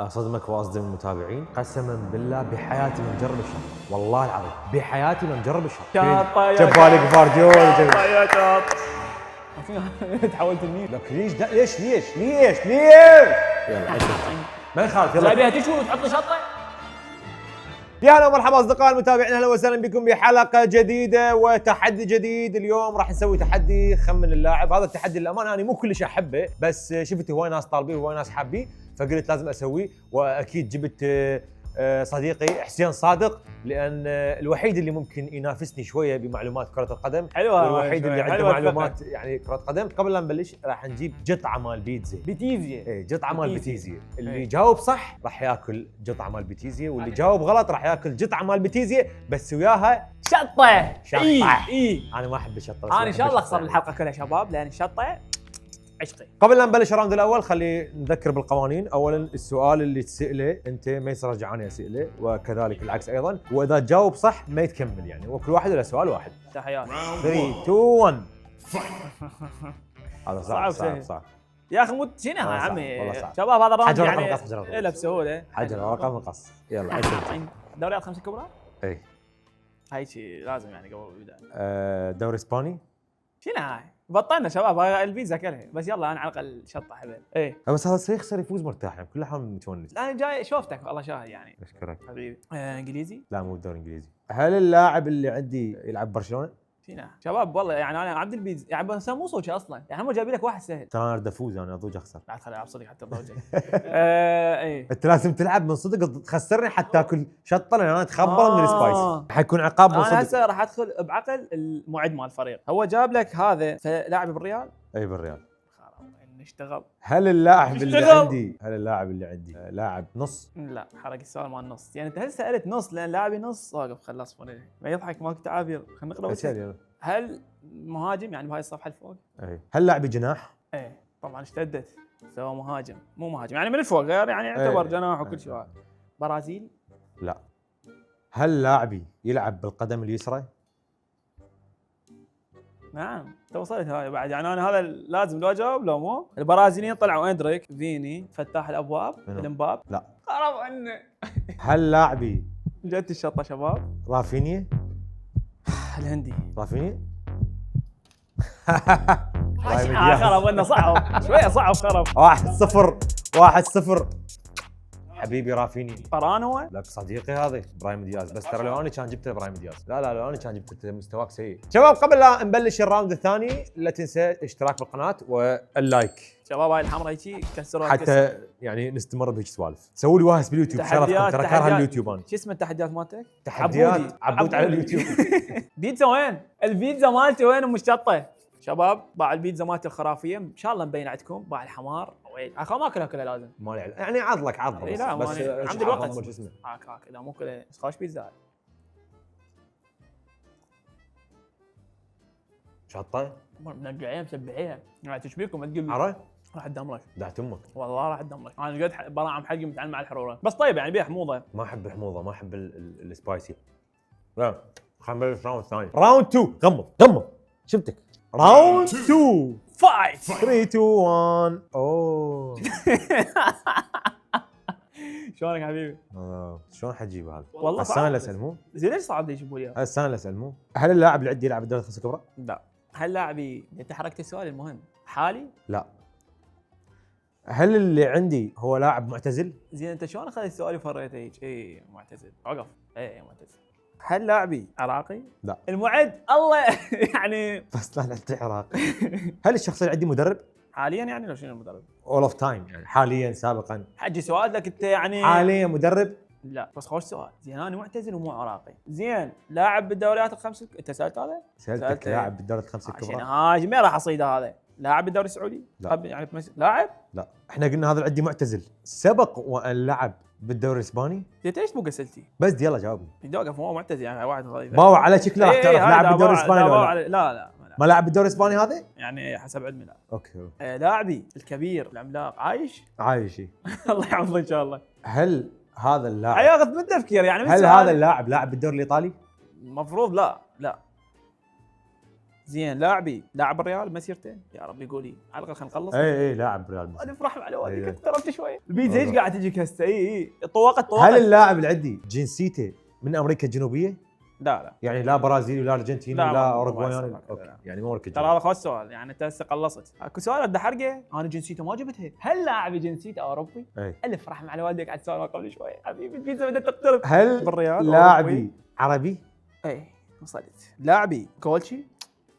اصدمك واصدم المتابعين، قسما بالله بحياتي ما مجرب الشط، والله العظيم بحياتي ما مجرب الشط. جبالي جفارديول يا شاط. تحولت النيل. لك ليش يلا ما يخالف يلا جايبها تشوي وتحط لي شطه. يا هلا ومرحبا اصدقائي المتابعين، اهلا وسهلا بكم بحلقه جديده وتحدي جديد. اليوم راح نسوي تحدي خمن اللاعب. هذا التحدي للامانه انا مو كلش احبه، بس شفت هواي ناس طالبين وهواي ناس حابين، فقلت لازم اسويه. واكيد جبت صديقي حسين صادق، لان الوحيد اللي ممكن ينافسني شويه بمعلومات كره القدم، حلوه، والوحيد اللي عنده حلوة معلومات يعني كره قدم. قبل لا نبلش راح نجيب قطعه مال بيتزا. بيتيزيا. قطعه مال بيتيزيا. اللي إيه. يجاوب صح راح ياكل قطعه مال بيتيزيا، واللي يجاوب غلط راح ياكل قطعه مال بيتيزيا بس وياها شطه. شطة. اي انا ما احب الشطه. انا ان شاء الله اخسر الحلقه كلها شباب، لان الشطه عشقي. قبل لا نبلش الراوند الاول خلي نذكر بالقوانين. اولا السؤال اللي تساله انت ما يصير رجعاني اساله، وكذلك العكس ايضا. واذا تجاوب صح ما يتكمل، يعني وكل واحد له سؤال واحد. تحياتي. 3 2 1 هذا صعب صعب صعب. يا اخي مو شنو يا والله صعب، عمي. والله صعب. شباب هذا الراوند حجر رقم يعني قص، حجر رقم الا قص. بسهوله. حجر ورقه مقص. يلا دوريات خمسة كبرى اي هاي شيء لازم يعني قبل البدايه. دوري اسباني. شنو هاي؟ بطلنا شباب، البيتزا كلها بس. يلا انا على الاقل شطه حبيب. ايه بس هذا يخسر يفوز مرتاح، يعني كل حال متونس. انا جاي شوفتك والله شاهد يعني اشكرك حبيبي. انجليزي. لا مو الدوري الانجليزي. هل اللاعب اللي عندي يلعب برشلونه؟ شنو شباب والله يعني انا عبد البيتزا يعني بس مو صوتي اصلا، يعني هم جايبين لك واحد سهل. ترى انا اريد افوز، انا اضوج اخسر. بعد خليني العب صدق حتى ضوجك. ايه انت لازم تلعب من صدق، تخسرني حتى تاكل شطه، لان انا اتخبر من السبايسي. حيكون عقاب من انا صدق. هسه راح ادخل بعقل المعد مال الفريق. هو جاب لك هذا لاعب بالريال. اي بالريال. نشتغل. هل اللاعب اللي اشتغل. عندي لاعب نص؟ لا حرق السؤال مال النص، يعني انت هل سالت نص لان لاعبي نص واقف خلاص فوني ما يضحك ماكو تعابير. خلينا نقرا بس. اسال يلا. هل مهاجم يعني بهاي الصفحه اللي فوق؟ اي. هل لاعبي جناح؟ ايه طبعا اشتدت سوى مهاجم، مو مهاجم يعني من الفوق غير، يعني يعتبر ايه. جناح وكل شيء. برازيل. لا. هل لاعبي يلعب بالقدم اليسرى؟ نعم انت وصلت هاي بعد، يعني انا هذا لازم لو اجاوب لو مو. البرازيليين طلعوا اندريك، فيني، فتاح الابواب، منو؟ الامباب. لا. خرب عنه. هل لاعبي جت الشطه شباب. رافينيا؟ الهندي. رافينيا؟ خرب عنه صعب شويه، صعب خرب. 1-0 حبيبي رافيني. فران هو. لك صديقي هذا ابراهيم دياز، بس ترى لو انا كان جبت ابراهيم دياز. لا لو انا كان جبت مستواك سيء. شباب قبل لا نبلش الراوند الثاني لا تنسى الاشتراك بالقناه واللايك، شباب هاي الحمراء هيجي كسروا حتى يعني نستمر بهيك سوالف. سووا لي واهس باليوتيوب، شرفكم، ترى كارها اليوتيوب انا. شو اسم التحديات مالتك؟ تحديات عبود على اليوتيوب. بيتزا وين؟ البيتزا مالتي وين ام شطه؟ شباب باع البيتزا مالتي الخرافيه ان شاء الله مبين عندكم. باع الحمار وين؟ ما اكلها كلها لازم. مالي يعني عضلك إيه لا بس عندي الوقت. شو اسمه هاك اذا مو كلها بس خوش بيتزا. شطه منقعين مسبعيها يعني تشبيكم ما تقول لي. عرفت؟ راح ادمرك دعت امك. والله راح ادمرك. انا قد براعم حقي متعلم مع الحروره بس. طيب يعني بيها حموضه. ما احب الحموضه، ما احب السبايسي. لا خلينا نبلش راوند ثاني. راوند 2. غمض شفتك. راوند 2 فايت. 3 2 1 اوه. شلونك حبيبي؟ شلون حجيب هذا؟ والله السنه صعب. اللي اسال مو؟ زين ليش صعب يجيبوا لي؟ السنه اللي اسال مو؟ هل اللاعب اللي عندي يلعب بالدوري الخمسه الكبرى؟ لا. هل لاعبي انت حركت السؤال المهم حالي؟ لا. هل اللي عندي هو لاعب معتزل؟ زين انت شلون اخذت السؤال وفريته هيك؟ اي معتزل. وقف. اي معتزل. هل لاعبي عراقي؟ لا. المعد الله يعني بس لا انت عراقي. هل الشخص اللي عندي مدرب؟ حاليا يعني لو شنو المدرب؟ اول اوف تايم يعني حاليا سابقا. حجي سؤال لك انت يعني. حاليا مدرب؟ لا بس خوش سؤال. زين انا معتزل ومو عراقي. زين لاعب بالدوريات الخمس انت سالت هذا؟ سالتك لاعب بالدوري الخمسه عشان الكبرى. هاي ما راح اصيد هذا. لاعب بالدوري السعودي؟ لا. يعني لاعب؟ لا احنا قلنا هذا اللي عندي معتزل سبق وان لعب بالدوري الاسباني. انت ليش مو قسلتي؟ بس يلا جاوبني. وقف هو معتزل يعني واحد ما هو على شكله راح تعرف لاعب بالدوري الاسباني ولا لا؟ لا ما لاعب بالدوري الاسباني هذا؟ يعني حسب علمي لا. اوكي. لاعبي الكبير العملاق عايش؟ عايشي. الله يحفظه ان شاء الله. هل هذا اللاعب ياخذ من تفكير يعني. هل هذا اللاعب لاعب بالدوري الايطالي؟ المفروض لا. زين لاعب الريال مسيرتين يا رب يقولي على الاقل خلينا نخلص. اي لاعب ريال انا افرح مع الوالد إيه. كنت ضربت شوي. البيتزا ايش قاعد تجيك هسه؟ اي طوقت. هل اللاعب اللي عندي جنسيته من امريكا الجنوبيه؟ لا يعني لا برازيلي ولا ارجنتيني لا، ولا ما اوروغواياني؟ يصير. اوكي يعني مو امريكا ترى هذا خوش سؤال، يعني انت هسه قلصت. اكو سؤال ابدا حرقه، انا جنسيته ما جبتها. هل لاعب جنسيته اوروبي؟ اي. الف رحم على والدك على السؤال ما قبل شوي حبيبي. البيتزا بدها تقترب. هل بالريال لاعبي عربي؟ اي وصلت. لاعبي كولشي؟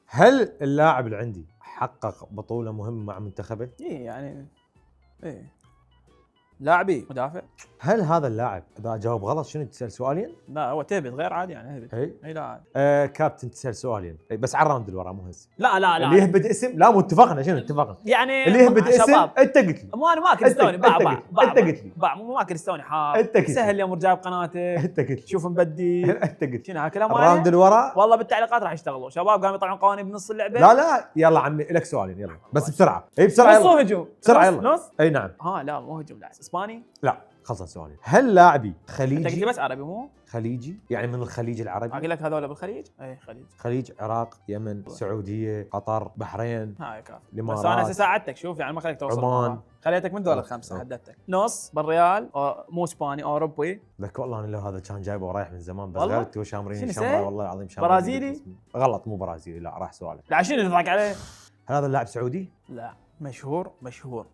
هل اللاعب اللي عندي حقق بطوله مهمه مع منتخبه؟ اي يعني ايه. لاعبي مدافع؟ هل هذا اللاعب اذا جاوب غلط شنو تسال سؤالين؟ لا هو تهبط غير عادي يعني هبط. اي اي لا عادي. كابتن تسال سؤالين أي بس على الراوند اللي وراه مو هسه. لا اللي يهبد اسم لا مو اتفقنا شنو اتفقنا؟ يعني اللي يهبد اسم شباب. انت قلت لي مو انا ما كريستوني باع أنت قلت لي. باع مو ما كريستوني حار. أنت قلت لي. سهل يا امور جايب قناتك. انت قلت لي. شوف مبدي. انت قلت لي. شنو هالكلام الراوند اللي وراه والله بالتعليقات راح يشتغلوا شباب قاموا يطلعون قوانين بنص اللعبه. لا يلا عمي لك سؤالين يلا بس بسرعه اي بسرعه نص يلا هجوم بسرعه نص- يلا نص اي نعم ها لا مو هجوم لا اسباني. لا خلص سؤالين. هل لاعبي انت قلت خليجي؟ لي بس عربي مو خليجي يعني من الخليج العربي؟ اقول لك هذول بالخليج. اي خليج خليج عراق يمن السعوديه قطر بحرين هاي كافي. الإمارات. بس انا هسه ساعدتك شوف يعني ما خليك توصل عمان. خليتك من دول الخمسه حددتك. نص بالريال مو اسباني اوروبي. لك والله انا لو هذا كان جايبه ورايح من زمان بس والله؟ غيرت شامرين شنو شمره سهل؟ والله العظيم شامرين. برازيلي؟ غلط مو برازيلي لا راح سؤالك. لا شنو تضحك عليه؟ هل هذا اللاعب سعودي؟ لا مشهور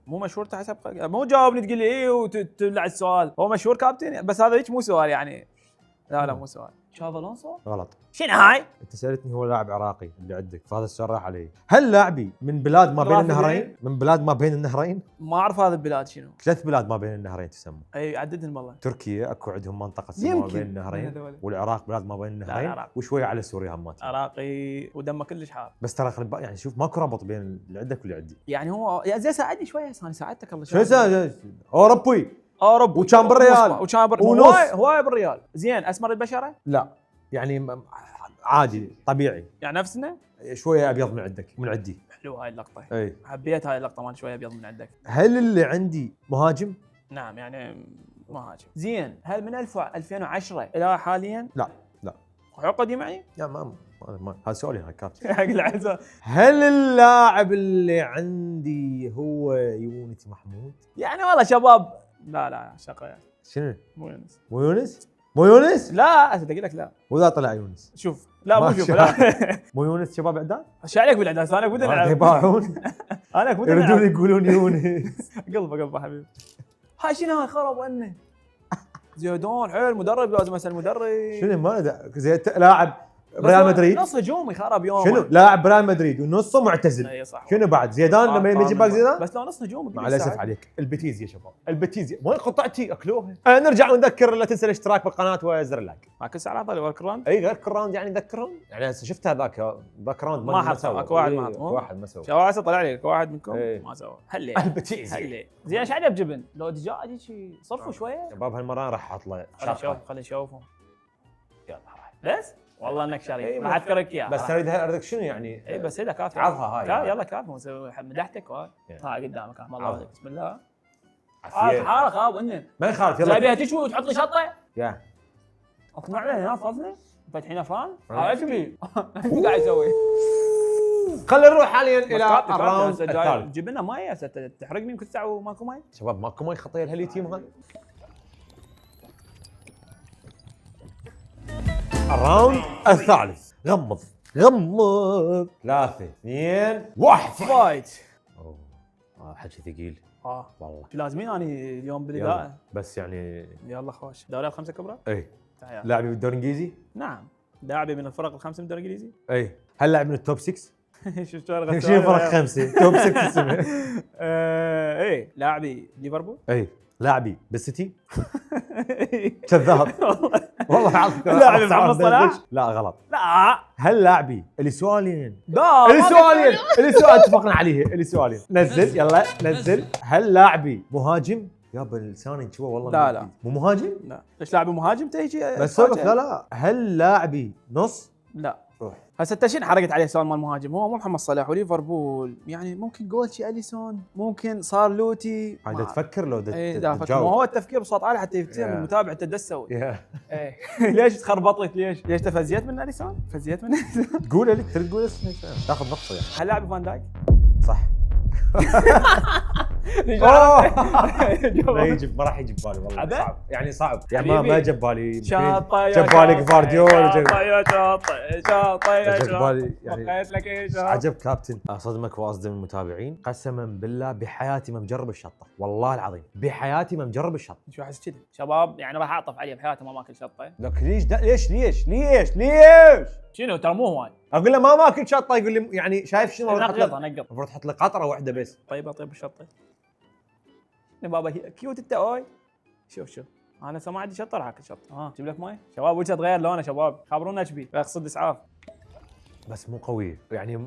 مو مشهور تحسب مو جاوبني تقول لي ايه وتبلع السؤال. هو مشهور كابتن بس هذا هيك مو سؤال يعني. لا مو سؤال. شاف الونسو؟ غلط. شنو هاي؟ انت سالتني هو لاعب عراقي اللي عندك فهذا السؤال راح علي. هل لاعبي من بلاد ما بين رافدين؟ النهرين؟ من بلاد ما بين النهرين؟ ما اعرف هذا البلاد شنو. 3 بلاد ما بين النهرين تسمى. اي عددهم والله. تركيا اكو عندهم منطقه تسمى ما يمكن. بين النهرين هذول. والعراق بلاد ما بين النهرين العراق. وشويه على سوريا همات. عراقي ودمه كلش حار. بس ترى يعني شوف ماكو ربط بين اللي عندك واللي عندي. يعني هو يا زين ساعدني شويه انا ساعدتك الله شو اوروبي اوروبي وكان بالريال. وكان ونص. هواي بالريال. زين اسمر البشره؟ لا يعني عادي طبيعي يعني نفسنا؟ شويه ابيض من عندك من عندي. حلو هاي اللقطه. اي. حبيت هاي اللقطه مال شويه ابيض من عندك. هل اللي عندي مهاجم؟ نعم يعني مهاجم. زين هل من 2010 الى حاليا؟ لا عقدي معي؟ لا ما هذا سؤالي هاي كافي. حق العزاء. هل اللاعب اللي عندي هو يونس محمود؟ يعني والله شباب لا شقه شنو؟ مو يونس. مو يونس؟ لا اقول لك لا وذا طلع يونس. شوف لا مو ما شوف شاء لا. مو يونس شباب اعداد؟ ايش عليك بالعداس انا بدي العب. يباعون انا بدي يردون العب. يقولون يونس. قلبه حبيبي. هاي شنو هاي خرب عنه. زيدان حيل مدرب لازم اسال المدرب. شنو ما زي لاعب ريال مدريد نص هجومي خرب يوم. شنو لاعب ريال مدريد ونصه معتزل. اي صح. شنو بعد زيدان لما يجي باك زيدان؟ بس لو نص هجومي مع الاسف عليك البتيز يا شباب البتيز وين قطعتي اكلوها. نرجع ونذكر لا تنسى الاشتراك بالقناه وزر اللايك. ماكل ساعه طالع ورك راوند. اي غير كل راوند يعني نذكرهم يعني هسه شفتها ذاك باك راوند ما حط اكو واحد ما حط. واحد ما سوى شو طلع لي واحد منكم إيه. ما سوى. هلي البتيز هلي زين ايش عليه بجبن؟ لو دجاج هيك صرفوا شويه. شباب هالمره راح اطلع خلينا نشوفهم. يلا راح بس والله انك شريف إيه، راح اذكرك اياه. بس اريد شنو يعني اي بس هي كافي. عرضها هاي. يلا كافي نسوي مدحتك وهاي. هاي قدامك الله عرض. يهديك بسم الله. عافية. حالك ها وانن ما يخالف جايبها يلا تشوي وتحط لي شطه. يا اقنعنا هنا فضلي فاتحين فان. عجبي ايش قاعد يسوي؟ خلينا نروح حاليا الى الراوند الثالث. جيب لنا مي هسه تحرقني كل ساعه وماكو مي. شباب ماكو مي خطيه لهاليتيم هاي. الراوند الثالث غمض 3 2 1 فايت. اوه حكي ثقيل والله. شو لازمين اني اليوم يلا. بالاضاءه. بس يعني يلا خوش دوريات الخمسه الكبرى. اي تعال. لاعبي بالدوري الانجليزي؟ نعم لاعبي من الفرق الخمسه من الدوري الانجليزي. اي هل لاعب من التوب 6؟ شو شلون شنو فرق 5 توب 6 اسمه؟ ايه لاعبي ليفربول. اي لاعبي بالسيتي؟ كذاب والله العظيم لاعبي محمد صلاح؟ لا غلط. لا هل لاعبي اللي سؤالين لا اللي سؤال اتفقنا عليه اللي سؤالين نزل يلا نزل. هل لاعبي مهاجم؟ يابا لساني شوي والله. لا. مو مهاجم؟ لا ليش لاعبي مهاجم تيجي بس سولف لا هل لاعبي نص؟ لا روح. هسه التشين حرقت عليه سؤال مال المهاجم، هو مو محمد صلاح وليفربول، يعني ممكن جولشي اليسون، ممكن صار لوتي. هذا تفكر لو ما تجاوب. هو التفكير بصوت عالي حتى يفهم يا. المتابع انت ايش تسوي. يا. إيه. ليش تخربط لك؟ ليش تفزيت من اليسون؟ فزيت من اليسون. تقول لي تقول اسمه تاخذ نقطه يعني. هل لاعب فان دايك؟ صح. ما راح يجي ببالي والله. عبا؟ صعب يعني صعب يعني ما حبيبي. جاب بالي. شاطة يا جاب بالي شاطة جفارديول يا شاطة يا شاطة يا جاب شاطة. بالي يعني. بقيت لك ايه شاطة. عجب كابتن. اصدمك واصدم المتابعين، قسما بالله بحياتي ما مجرب الشطه، والله العظيم بحياتي ما مجرب الشطه. شو احس كذا شباب، يعني راح اعطف عليه بحياته ما ماكل شطه. لك ليش ليش شنو ترى مو هواي. اقول له ما ماكل شطه، يقول لي يعني شايف شنو نقط المفروض تحط لك قطره واحده بس. طيب الشطه يا بابا كيوت انت اوي. شوف انا ما عندي شطه راح اكل شطه. جيب لك ماي شباب، وجهه تغير لونه شباب، خبرونا ايش بي اقصد اسعاف. بس مو قويه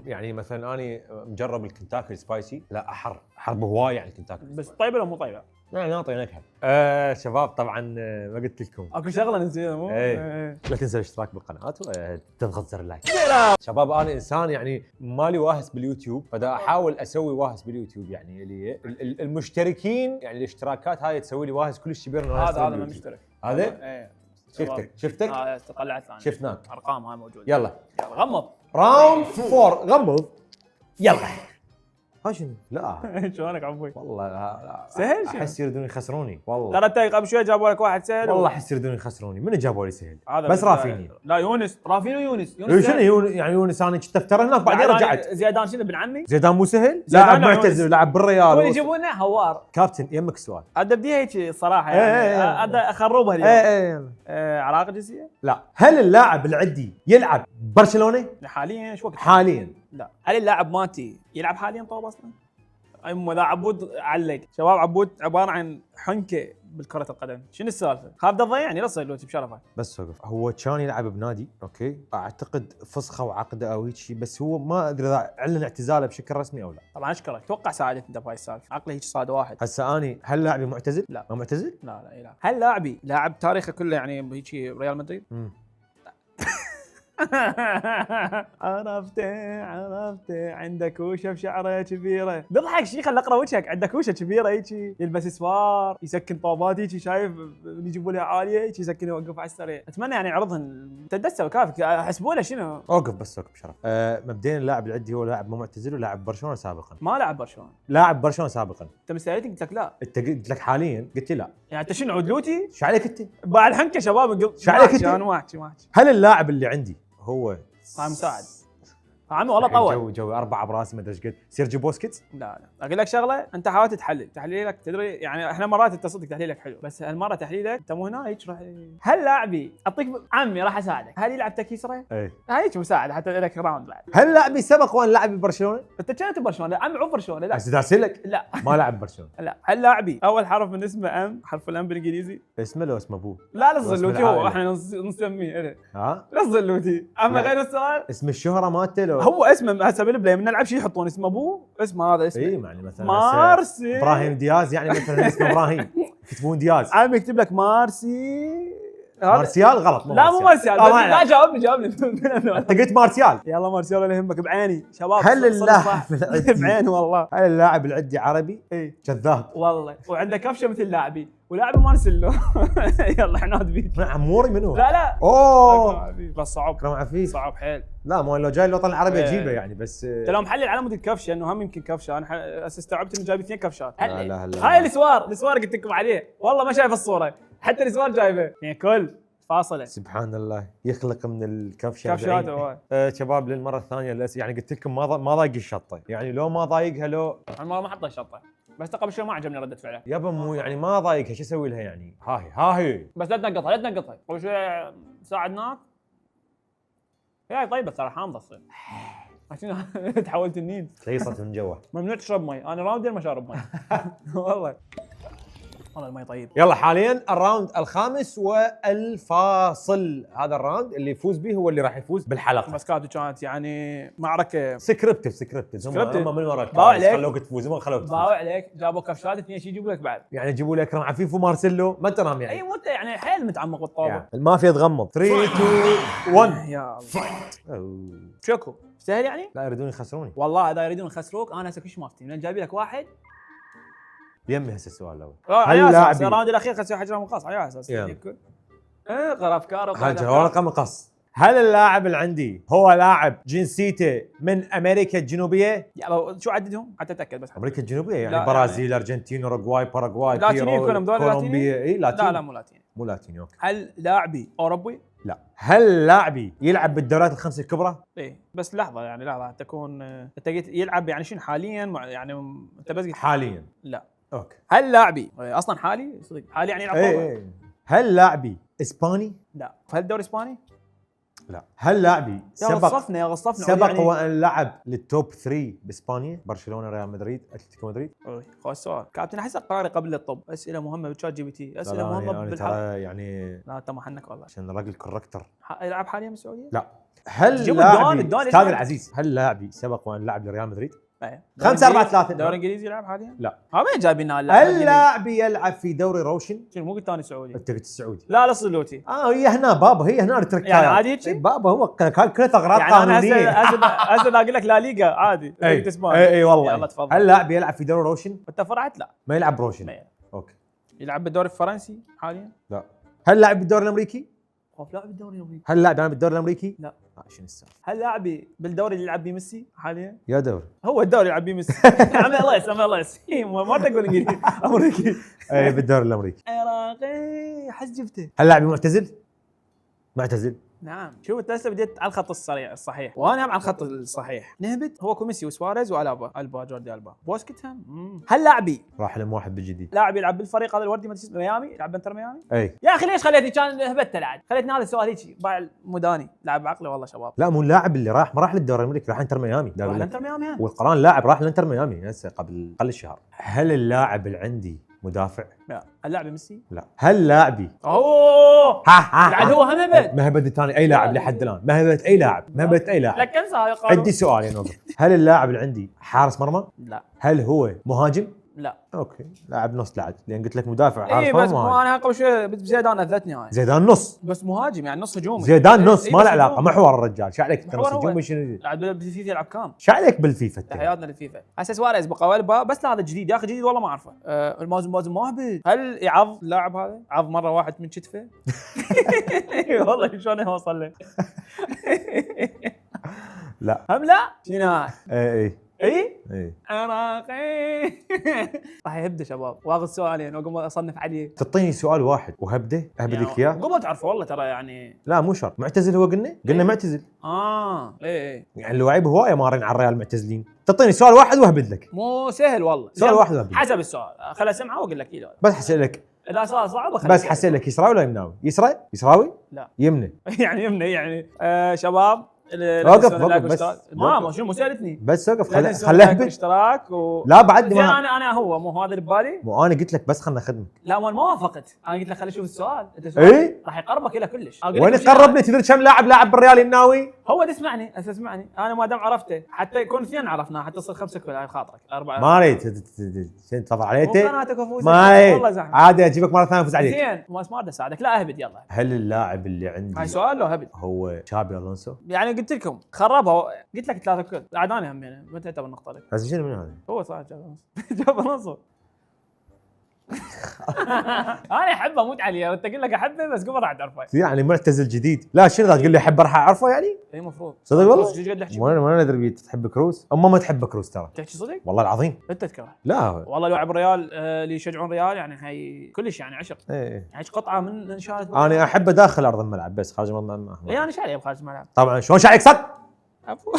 يعني مثلا اني مجرب الكنتاكي سبايسي، لا احر بهواي يعني الكنتاكي. بس طيبه ولا مو طيبه؟ يعني نعطي نكهه. شباب طبعا ما قلت لكم اكو شغله نسيتها مو؟ إيه. لا تنسى الاشتراك بالقناه وتضغط زر اللايك. شباب انا انسان يعني مالي واهس باليوتيوب، فدا احاول اسوي واهس باليوتيوب، يعني اللي المشتركين يعني الاشتراكات هاي تسوي لي واهس كلش كبير. هذا ما مشترك هذا ايه. شفتك طلعت ثاني شفناك ارقام هاي موجوده. يلا غمض راوند 4 غمض يلا. ها شنو؟ لا شلونك عفوي؟ والله لا سهل شنو؟ احس يردون يخسروني والله. ترى انت قبل شوي جابوا لك واحد سهل والله احس يردون يخسروني. من جابوا لي سهل؟ هذا بس رافيني. لا يونس رافينو يونس شنو يعني يونس انا كنت افتر هناك بعدين رجعت. زيدان شنو ابن عمي؟ زيدان مو سهل؟ لاعب معتزل لاعب بالريال. يجيبونه هوار. كابتن يمك السؤال. ابدي هيك الصراحه يعني ابدا اخربها اليوم. علاقه جنسيه؟ لا. هل اللاعب العدي يلعب برشلونه؟ حاليا شو وقت؟ حاليا لا. هل اللاعب ماتي يلعب حاليا طوب اصلا؟ اما ذا عبود علق شباب. عبود عباره عن حنكه بالكره القدم. شنو السالفه؟ خاف تضيعني لا تصير لوتي بشرفك. بس وقف. هو كان يلعب بنادي اوكي، اعتقد فسخه وعقده او هيك شيء، بس هو ما ادري اذا اعلن اعتزاله بشكل رسمي او لا. طبعا اشكرك، اتوقع ساعدت انت بهاي السالفه. عقلي هيك صاد واحد. هسه اني هل لاعبي معتزل؟ لا. ما معتزل؟ لا يلعب. هل لاعبي لاعب تاريخه كله يعني هيك ريال مدريد؟ عرفت عندك وشه بشعره كبيره. بضحك شي خل اقرا وجهك. عندك وشه كبيره هيك يلبس اسوار يسكن طوبات هيك شايف يجيبوا له عاليه هيك يسكن يوقف على السريع. اتمنى يعني عرضهن تدسوا كافك حسبوا له شنو. اوقف بس اوقف بشرف. مبدئيا اللاعب العدي هو لاعب مو معتزل ولاعب برشلونه سابقا. ما لعب برشلونه. لاعب برشلونه سابقا. انت مستعجل قلت لك لا. انت قلت لك حاليا قلت لي لا. يعني انت شنو عدلوتي؟ شو عليك انت؟ بعد حنكه شباب قلت شو عليك انت؟ انا ما احكي هل اللاعب اللي عندي هو مساعد؟ عمي والله طول جو 4 براسي ما ادري ايش قد سيرجيو بوسكيتس. لا اقول لك شغله، انت حاولت تحلل تحليلك تدري يعني احنا مرات انت صدق تحليلك حلو، بس هالمره تحليلك انت مو هنا هيك راح. هل لاعبي اعطيك عمي راح اساعدك، هل يلعب تكيسره؟ اي هيك مساعد حتى لك راوند بعد. هل لاعبي سبق وان لعب ببرشلونه؟ انت كنت برشلونه عمي عو برشلونه لا. بس اسالك لا ما لعب برشلونه. لا. هل لاعبي اول حرف من اسمه ام، حرف الام بالانجليزي؟ اسمه لو اسمه ابوه؟ لا الزلوتي هو احنا نسميه ها لا الزلوتي. اما غير السؤال اسم الشهره مالته لو هو اسمه هسه بالبلاي من نلعب شيء يحطون اسم ابوه اسمه هذا اسمه. اي يعني مثلا مارسي ابراهيم دياز يعني مثلا اسمه ابراهيم يكتبون دياز. عم يكتب لك مارسي. مارسيال غلط. لا مو مارسيال. لا جاوبني انت قلت مارسيال. يلا مارسيال ولا يهمك بعيني شباب. هل اللاعب العدي بعيني والله. هل اللاعب العدي عربي؟ اي كذاب والله. وعنده كفشه مثل لاعبي ولاعبي مارسيلو. يلا حناد بيك. عموري منو؟ لا اوه بس صعب. كلام عفيف صعب حيل. لا مو لو جاي الوطن العربي اجيبه يعني بس انت لو محلل على مود الكفشه انه هم يمكن كفشه. انا استوعبت انه جايب 2 كفشات. لا هاي الاسوار قلت لكم عليه والله ما شايف الصوره حتى الاسوار جايبه يعني كل فاصله. سبحان الله يخلق من الكفشه كفشات هو. شباب للمره الثانيه يعني قلت لكم ما ضايق الشطه يعني لو ما ضايقها لو انا ما حطيت شطه بس قبل شوي ما عجبني رده فعله. يابا مو يعني ما ضايقها شو اسوي لها يعني ها هي بس لا تنقطها قبل شوي ساعدناك. هي طيبه ترى حامضه تصير عشان تحولت النين خيصت من جوا. ممنوع تشرب مي. انا راوندين ما شارب مي والله. والله المي طيب. يلا حاليا الراوند الخامس والفاصل. هذا الراوند اللي يفوز به هو اللي راح يفوز بالحلقه. بس كانت يعني معركه سكريبتد هم من وراك باوع عليك. خلوك تفوز ما خلوك تفوز. باوع عليك، جابوا كفشات اثنين شي يجيبوا لك بعد. يعني يجيبوا لك اكرم عفيف ومارسيلو ما انت نام يعني. اي مو انت يعني حيل متعمق بالطابه. يعني المافيا تغمض 3 2 1 يا الله أوه. شكو سهل يعني. لا يريدون يخسروني. والله اذا يريدون يخسروك انا هسه كلش مافتي من جايب لك واحد. يمي هسه السؤال الاول. على اساس لاعبي الراوند الاخير خسر حجر مقص على اساس غير افكار حاجه ورقه مقص. هل اللاعب اللي عندي هو لاعب جنسيته من امريكا الجنوبيه؟ شو عددهم حتى اتاكد بس. امريكا الجنوبيه يعني لا، برازيل ارجنتين اوروغواي باراغواي لاتينيين كلهم دول كولومبيا. اي لاتيني. لا مو لاتيني. مو لاتيني اوكي. هل لاعبي اوروبي؟ لا. هل لاعبي يلعب بالدوريات الخمسه الكبرى؟ ايه بس لحظه يعني لحظه تكون انت قلت يلعب يعني شنو حاليا يعني انت بس قلت حاليا. لا. اوكي. هل لاعبي اصلا حالي صدق حالي يعني يلعب كورة؟ ايه. هل لاعبي اسباني؟ لا. هل الدوري اسباني؟ لا. هل لاعبي يا غصفنا سبق يعني... وان لعب للتوب 3 باسبانيا؟ برشلونه، ريال مدريد، اتلتيكو مدريد؟ خوش سؤال كابتن. احس قراري قبل الطب. اسئله مهمه بتشات جي بي تي. اسئله مهمه بالحق. يعني لا انت محنك والله. عشان راجل كوركتر. يلعب حاليا بالسعوديه؟ لا. هل لاعبي استاذ العزيز هل لاعبي سبق وان لعب لريال مدريد؟ 5-4-3. دوري انجليزي يلعب حاليا؟ لا. وين جايبين هل لاعبي يلعب في دوري روشن؟ شنو مو قلت ثاني سعودي؟ انت قلت السعودي. لا الصلوتي. هي هنا بابا، هي هنا التركايه يعني عادي هيك؟ بابا هو كان كلها اغراض يعني قانونيه. انا هسه اقول لك لا ليغا عادي. اي والله. يلا تفضل. هل لاعبي يلعب في دوري روشن؟ انت فرعت؟ لا ما يلعب روشن. اوكي. يلعب بالدوري الفرنسي حاليا؟ لا. هل لاعب بالدوري الامريكي؟ خوف لاعب بالدوري الامريكي. هل لاعب بالدوري الامريكي؟ لا. شنو السالفه؟ هل لاعبي بالدوري اللي يلعب بيه ميسي حاليا؟ يا دوري. هو الدوري اللي يلعب بيه ميسي. عمي الله يسلمك الله يسلمك. ما تقول انجليزي امريكي. اي بالدوري الامريكي. عراقي حس جبته. هل لاعبي معتزل؟ معتزل. نعم. شوف انت هسه بديت على الخط الصحيح وانا على الخط الصحيح. نهبط هو كوميسي وسواريز والبا جوردي البا بوسكيت. هل لاعبي راح لم واحد بالجديد. لاعب يلعب بالفريق هذا الوردي ما اسمه ميامي؟ يلعب بانتر ميامي؟ اي يا اخي ليش خليتني كان هبت لعب؟ خليتني هذا السؤال هيك ضاع مداني. لاعب بعقلي والله شباب. لا مو اللاعب اللي راح، ما راح للدوري الامريكي، راح انتر ميامي. راح انتر ميامي والقران لاعب راح لانتر ميامي هسه قبل شهر. هل اللاعب اللي عندي مدافع؟ لا. اللاعب ميسي؟ لا. هل لاعبي اوه بعد هو هم هبت. ما هبت ثاني اي لاعب لحد الان، ما هبت اي لاعب، ما هبت اي لاعب. لك انسى هاي القانون. عندي سؤال يا نوبل. هل اللاعب اللي عندي حارس مرمى؟ لا. هل هو مهاجم؟ لا. اوكي. لاعب نص لعب لان قلت لك مدافع حارس اي مرمى. بس انا قبل شوي زيدان اذتني هاي. زيدان نص. بس مهاجم يعني نص هجومي. زيدان نص ما له بس علاقه، هجوم. ما حوار الرجال. شو عليك ترى محور هو. هجومي شنو؟ لعب بالفيفا يلعب كام؟ شو عليك بالفيفا انت؟ تحياتنا للفيفا. هسه سواريز بقى بس لا هذا جديد يا اخي جديد والله ما اعرفه. المازن ما هبد. هل يعض اللاعب هذا؟ عض مره واحد من كتفه؟ والله شلون اوصل له؟ لا. هم لا؟ شنو هاي؟ اي اي عراقي. راح يهبده شباب واخذ سؤالين واقوم اصنف عليه. تعطيني سؤال واحد وهبده اهبدك اياه. قبل تعرفه والله ترى يعني. لا مو شرط. معتزل هو قلنا معتزل. ايه يعني اللواعيب هوايه مارين على الريال معتزلين. تعطيني سؤال واحد وهبد لك. مو سهل والله. سؤال واحد وهبد. حسب السؤال خل اسمعه واقول لك ايه. بس حسألك. اذا سؤال صعب بس حسألك يسراوي ولا يمناوي؟ يسراوي؟ لا. يمنى. يعني يمنى يعني شباب وقف بس ما شنو سالتني بس وقف خليه اهبد اشتراك لا بعد ما انا هو مو هذا اللي ببالي. مو انا قلت لك بس خلنا نخدمك. لا ما وافقت. انا قلت لك خلي اشوف السؤال. انت ايه راح يقربك الى كلش. وين يقربني؟ تدري كم لاعب بالريال الناوي؟ هو اسمعني انا ما دام عرفته حتى يكون اثنين عرفناه حتى تصير 5 كل هاي خاطرك 4. ما اريد تفضل عليته. ما اريد عادي اجيبك مره ثانيه افوز عليك. زين ما اريد اساعدك. لا اهبد يلا. هل اللاعب اللي عندي هاي سؤال لو هبد هو شابي الونسو؟ يعني قلت لكم خربها قلت لك 3 كل عداني هم يعني ما تعتبر نقطه لك. بس شنو من هذا؟ هو صح جاب نص. انا احبه اموت عليه. انت قل لك احبه بس قبل راح تعرفه. يعني معتزل جديد. لا شنو ذا تقول لي احبه راح اعرفه يعني؟ اي المفروض صدق والله. ما ندري تحب كروز اما ما تحب كروز ترى. تحكي صدق والله العظيم. انت تكره. لا والله لاعب ريال اللي يشجعون ريال يعني هي كلش يعني عشق. ايه يعني قطعه من شارة. انا احبه داخل ارض الملعب بس خارج الملعب اي انا شاري بخارج الملعب طبعا. شلون شايك صد؟ عفوا.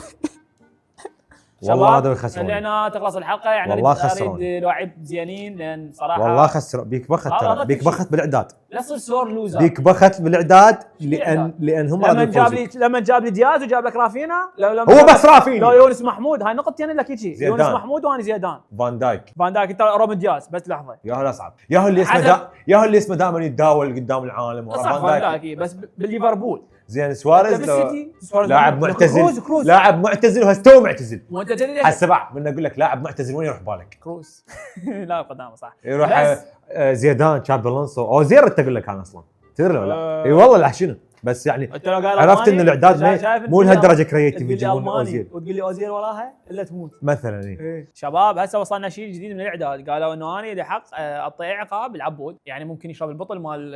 والله هذول يخسرون. لان تخلص الحلقه يعني والله اريد خسروني. لعيب زينين لان صراحه والله خسر بيك بخت هذا ترى، بيك تشي. بخت بالاعداد، لا تصير سور لوزر. بيك بخت بالاعداد إعداد؟ لان هم لما رادوا جاب يفوزون. لي لما جاب لي دياز وجاب لك رافينا لما هو بس رافيني. لو يونس محمود هاي نقطتين لك يجي زيدان. يونس محمود وانا زيدان فان دايك فان دايك انت روبن دياز بس لحظه يا هو الاصعب، يا هو اللي اسمه حسب. يا هو اللي اسمه دائما يتداول قدام العالم ورا صح فان دايك إيه، بس بالليفربول زين سواريز لو بالسيتي سواريز لاعب كروز معتزل، كروز لاعب معتزل وهستو معتزل. وانت تدري هالسبع من اقول لك لاعب معتزل وين يروح بالك؟ كروز لا قدامه صح يروح بس زيدان، تشابي الونسو، اوزير انت اقول لك انا اصلا تدري ولا لا؟ آه. اي والله لا شنو بس يعني انت لو قال عرفت ان ألماني، الاعداد شايف مو لهالدرجه كرييتيف تقول لي يجيبون ألماني اوزيل وتقول لي اوزيل وراها الا تموت مثلا. اي شباب هسه وصلنا شيء جديد من الاعداد قالوا انه انا لحق اطيع عقاب العبود يعني ممكن يشرب البطل مال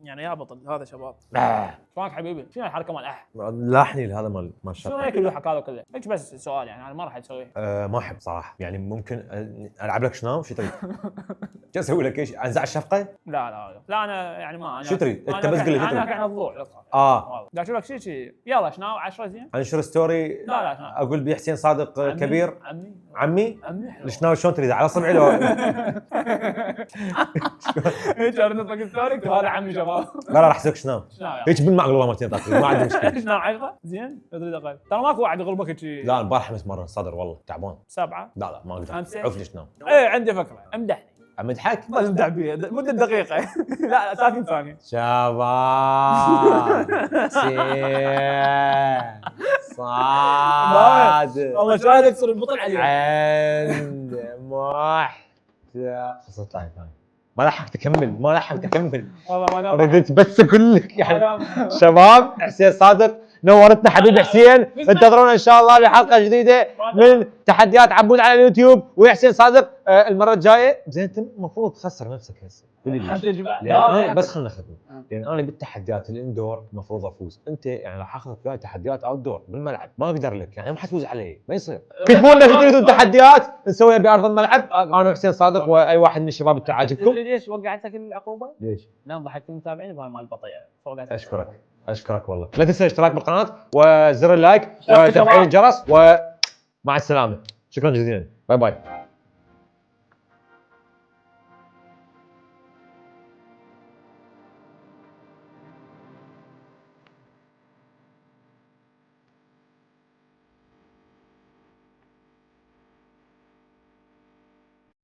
يعني يا بطل هذا شباب شلونك حبيبي شنو الحركه مال لاحني هذا مال شنو الشرط. هيك اللوحك هذا كله هيك بس سؤال يعني انا ما راح اسويه ما احب صراحه يعني ممكن العب لك شنو شو تريد؟ شو اسوي لك ايش؟ انزع الشفقه؟ لا انا يعني ما انا شو تريد؟ أنا أنت بس قل لي شو انا تريد؟ كان الضوء قاعد اشوف لك شيء يلا شنو 10 زين انشر ستوري. لا شنو اقول بي حسين صادق عمي- كبير عمي عمي شنو شلون تريد على صبعي لو ايش ارد ستوري هذا عمي شباب لا راح اسويك شنو شنو يا هيك بالمعقل والله مرتين طاقتي ما عندي مشكله. شنو 10 زين تريد اقل ترى ماكو واحد يغلبك شيء لا البارحه مره صدر والله تعبان. 7 لا ما اقدر خمسة. عرف لي شنو ايه عندي فكره امدحني امدحك بس امدح بي مده دقيقه لا 30 ثانيه شباب سين صاد والله شاهد يكسر البطل عليه عند خلصت لايف هاي ما لحقت اكمل والله ما أنا- رديت بس اقول لك يعني أنا- شباب حسين صادق نورتنا حبيبي حسين. انتظرونا ان شاء الله بحلقه جديده من تحديات عبود على اليوتيوب وحسين صادق المره الجايه. زين انت المفروض تخسر نفسك هسه قول لي ليش؟ لان انا بس خلينا نخدم لان انا بالتحديات الاندور المفروض افوز. انت يعني راح اخذك وياي تحديات اوت دور بالملعب ما اقدر لك يعني ما حتفوز علي ما يصير. كتبوا لنا تريدون تحديات نسويها بارض الملعب انا وحسين صادق واي واحد من الشباب اللي عاجبكم. ليش وقعت لك العقوبه؟ ليش؟ لا ضحكت المتابعين بهاي مال البطيء اشكرك والله. لا تنسى الاشتراك بالقناه وزر اللايك وتفعيل الجرس ومع السلامه. شكرا جزيلا باي باي.